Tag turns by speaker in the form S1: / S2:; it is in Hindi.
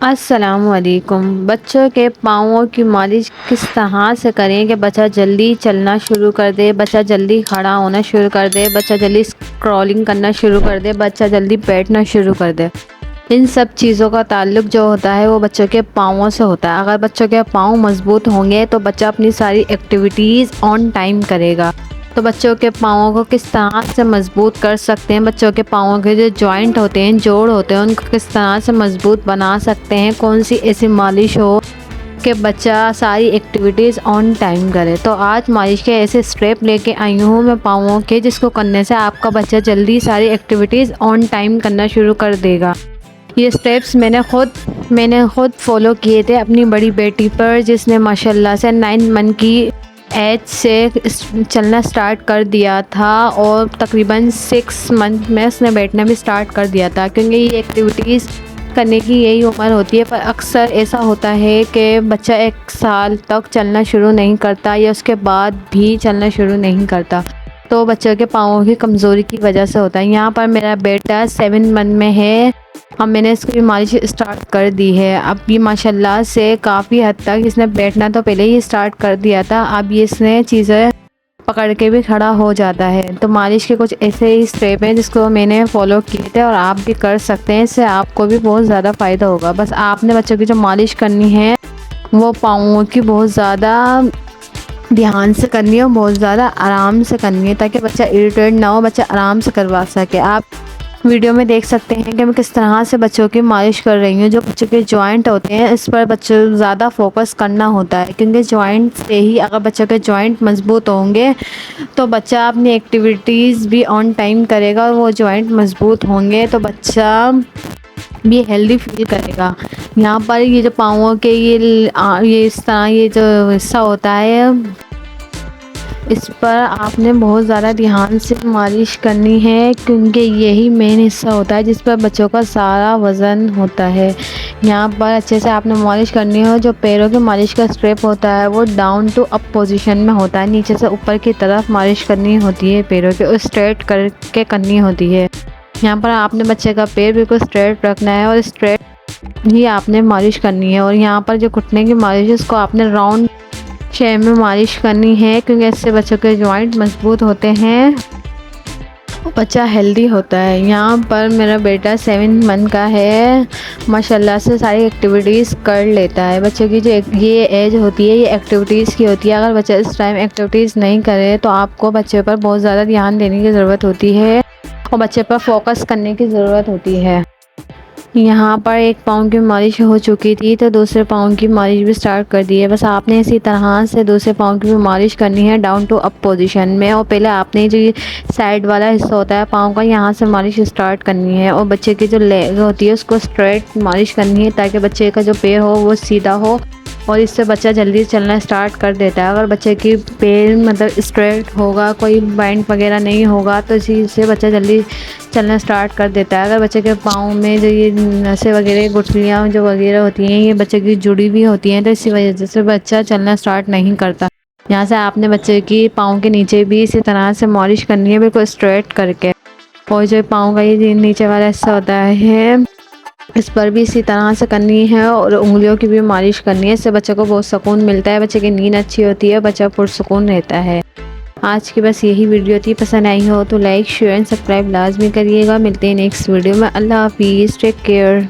S1: अस्सलामुअलैकुम। बच्चों के पाँवों की मालिश किस तरह से करें कि बच्चा जल्दी चलना शुरू कर दे, बच्चा जल्दी खड़ा होना शुरू कर दे, बच्चा जल्दी स्क्रॉलिंग करना शुरू कर दे, बच्चा जल्दी बैठना शुरू कर दे। इन सब चीज़ों का ताल्लुक जो होता है वो बच्चों के पाँवों से होता है। अगर बच्चों के पाँव मजबूत होंगे तो बच्चा अपनी सारी एक्टिविटीज़ ऑन टाइम करेगा। तो बच्चों के पाँवों को किस तरह से मजबूत कर सकते हैं, बच्चों के पाँवों के जो जॉइंट होते हैं, जोड़ होते हैं, उनको किस तरह से मजबूत बना सकते हैं, कौन सी ऐसी मालिश हो कि बच्चा सारी एक्टिविटीज़ ऑन टाइम करे। तो आज मालिश के ऐसे स्टेप लेके आई हूँ मैं पाँवों के, जिसको करने से आपका बच्चा जल्दी सारी एक्टिविटीज़ ऑन टाइम करना शुरू कर देगा। ये स्टेप्स मैंने खुद फॉलो किए थे अपनी बड़ी बेटी पर, जिसने माशाल्लाह से 9 मंथ की एज से चलना स्टार्ट कर दिया था और तकरीबन 6 मंथ में उसने बैठना भी स्टार्ट कर दिया था। क्योंकि ये एक्टिविटीज़ करने की यही उम्र होती है, पर अक्सर ऐसा होता है कि बच्चा 1 साल तक चलना शुरू नहीं करता या उसके बाद भी चलना शुरू नहीं करता। तो बच्चों के पाँवों की कमज़ोरी की वजह से होता है। यहाँ पर मेरा बेटा 7 मंथ में है, अब मैंने इसकी मालिश स्टार्ट कर दी है। अब ये माशाल्लाह से काफ़ी हद तक इसने बैठना तो पहले ही स्टार्ट कर दिया था, अब ये इसने चीज़ें पकड़ के भी खड़ा हो जाता है। तो मालिश के कुछ ऐसे ही स्टेप हैं जिसको मैंने फॉलो किए थे और आप भी कर सकते हैं, इससे आपको भी बहुत ज़्यादा फ़ायदा होगा। बस आपने बच्चों की जो मालिश करनी है वो पाँवों की बहुत ज़्यादा ध्यान से करनी है और बहुत ज़्यादा आराम से करनी है, ताकि बच्चा इरिटेट ना हो, बच्चा आराम से करवा सके। आप वीडियो में देख सकते हैं कि मैं किस तरह से बच्चों की मालिश कर रही हूँ। जो बच्चों के जॉइंट होते हैं इस पर बच्चों ज़्यादा फोकस करना होता है, क्योंकि जॉइंट से ही, अगर बच्चों के जॉइंट मजबूत होंगे तो बच्चा अपनी एक्टिविटीज़ भी ऑन टाइम करेगा, और वो जॉइंट मजबूत होंगे तो बच्चा भी हेल्दी फील करेगा। यहाँ पर ये जो पाँवों के ये इस तरह ये जो हिस्सा होता है, इस पर आपने बहुत ज़्यादा ध्यान से मालिश करनी है, क्योंकि यही मेन हिस्सा होता है जिस पर बच्चों का सारा वज़न होता है। यहाँ पर अच्छे से आपने मालिश करनी है। जो पैरों की मालिश का स्टेप होता है वो डाउन टू अप पोजीशन में होता है, नीचे से ऊपर की तरफ मालिश करनी होती है पैरों के, और स्ट्रेट करके करनी होती है। यहाँ पर आपने बच्चे का पैर बिल्कुल स्ट्रेट रखना है और स्ट्रेट ही आपने मालिश करनी है। और यहाँ पर जो घुटने की मालिश है उसको आपने राउंड शेप में मालिश करनी है, क्योंकि इससे बच्चों के जॉइंट मजबूत होते हैं, बच्चा हेल्दी होता है। यहाँ पर मेरा बेटा 7 मंथ का है, माशाल्लाह से सारी एक्टिविटीज़ कर लेता है। बच्चों की जो ये एज होती है ये एक्टिविटीज़ की होती है। अगर बच्चा इस टाइम एक्टिविटीज़ नहीं करे तो आपको बच्चे पर बहुत ज़्यादा ध्यान देने की ज़रूरत होती है और बच्चे पर फोकस करने की ज़रूरत होती है। यहाँ पर एक पाँव की मालिश हो चुकी थी तो दूसरे पाँव की मालिश भी स्टार्ट कर दी है। बस आपने इसी तरह से दूसरे पाँव की भी मालिश करनी है डाउन टू अप पोजीशन में। और पहले आपने जो ये साइड वाला हिस्सा होता है पाँव का, यहाँ से मालिश स्टार्ट करनी है। और बच्चे की जो लेग होती है उसको स्ट्रेट मालिश करनी है, ताकि बच्चे का जो पैर हो वो सीधा हो, और इससे बच्चा जल्दी चलना स्टार्ट कर देता है। अगर बच्चे की पैर मतलब स्ट्रेट होगा, कोई बैंड वगैरह नहीं होगा, तो इसी से बच्चा जल्दी चलना स्टार्ट कर देता है। अगर बच्चे के पाँव में जो ये नसें वगैरह, गुठलियाँ जो वगैरह होती हैं, ये बच्चे की जुड़ी हुई होती हैं, तो इसी वजह से बच्चा चलना स्टार्ट नहीं करता। यहाँ से आपने बच्चे की पाँव के नीचे भी इसी तरह से मालिश करनी है, बिल्कुल स्ट्रेट करके। और जो पाँव का ये नीचे वाला हिस्सा होता है इस पर भी इसी तरह से करनी है, और उंगलियों की भी मालिश करनी है। इससे बच्चे को बहुत सुकून मिलता है, बच्चे की नींद अच्छी होती है, बच्चा पुरसुकून रहता है। आज की बस यही वीडियो थी। पसंद आई हो तो लाइक शेयर एंड सब्सक्राइब लाजमी करिएगा। मिलते हैं नेक्स्ट वीडियो में। अल्लाह हाफिज़, टेक केयर।